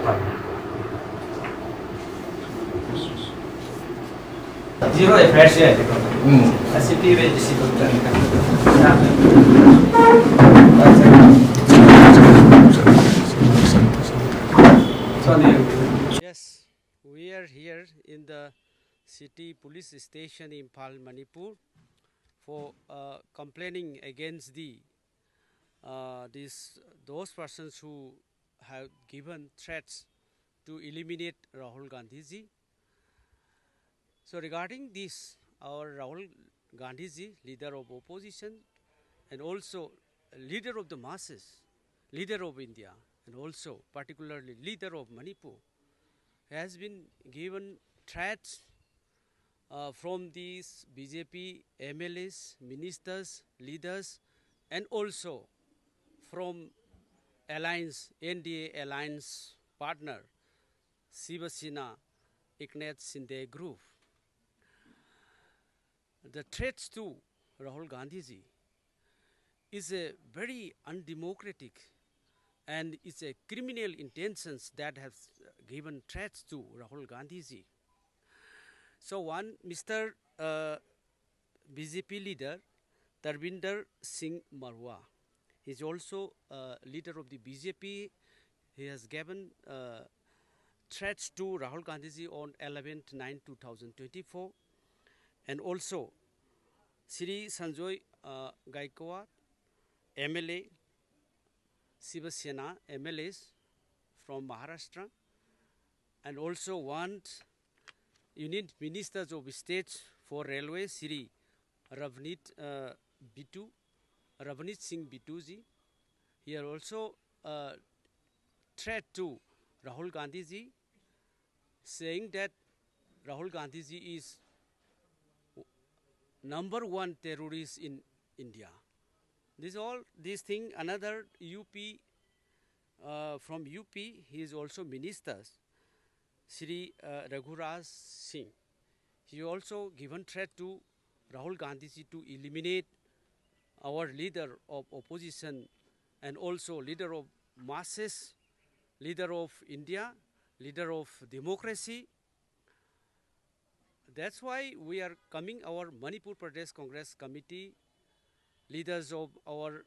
Zero fresh air. City range Yes, we are here in the city police station in Imphal, Manipur, for complaining against those persons who have given threats to eliminate Rahul Gandhiji. So regarding this, our Rahul Gandhiji, leader of opposition, and also leader of the masses, leader of India, and also particularly leader of Manipur, has been given threats from these BJP MLAs, ministers, leaders, and also from alliance, NDA alliance partner, Shiva Sena, Eknath Shinde group. The threats to Rahul Gandhiji is a very undemocratic and it's a criminal intentions that have given threats to Rahul Gandhiji. So one Mr. BJP leader, Tarvinder Singh Marwa, he is also leader of the BJP. He has given threats to Rahul Gandhiji on 11/9/2024, and also Sri Sanjoy Gaikwad, MLA, Shiva Sena MLAs from Maharashtra, and also one Union Ministers of State for Railway, Sri Ravneet Singh Bittuji. He are also threat to Rahul Gandhiji, saying that Rahul Gandhiji is #1 terrorist in India. These thing. Another UP from UP, he is also ministers, Sri Raghuraj Singh. He also given threat to Rahul Gandhiji to eliminate our leader of opposition and also leader of masses, leader of India, leader of democracy. That's why we are coming, our Manipur Pradesh Congress Committee, leaders of our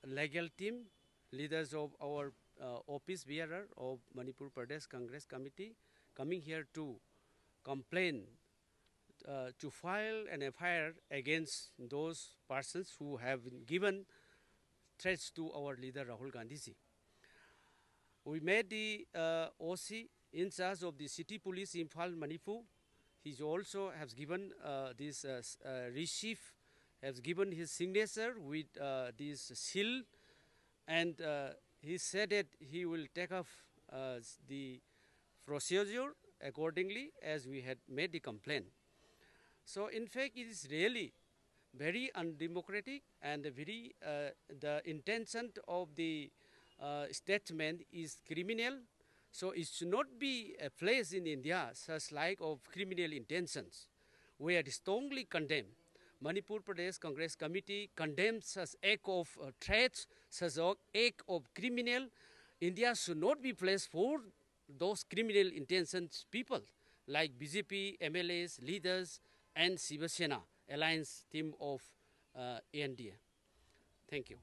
legal team, leaders of our office bearer of Manipur Pradesh Congress Committee, coming here to complain, to file an FIR against those persons who have given threats to our leader Rahul Gandhiji. We made the OC in charge of the city police Imphal, Manipur. He also has given this receipt, has given his signature with this seal, and he said that he will take off the procedure accordingly as we had made the complaint. So in fact, it is really very undemocratic, and the intention of the statement is criminal. So it should not be a place in India such like of criminal intentions. We are strongly condemn. Manipur Pradesh Congress Committee condemns such act of threats, such act of criminal. India should not be place for those criminal intentions people like BJP, MLAs, leaders, and Shiva Sena alliance team of NDA. Thank you.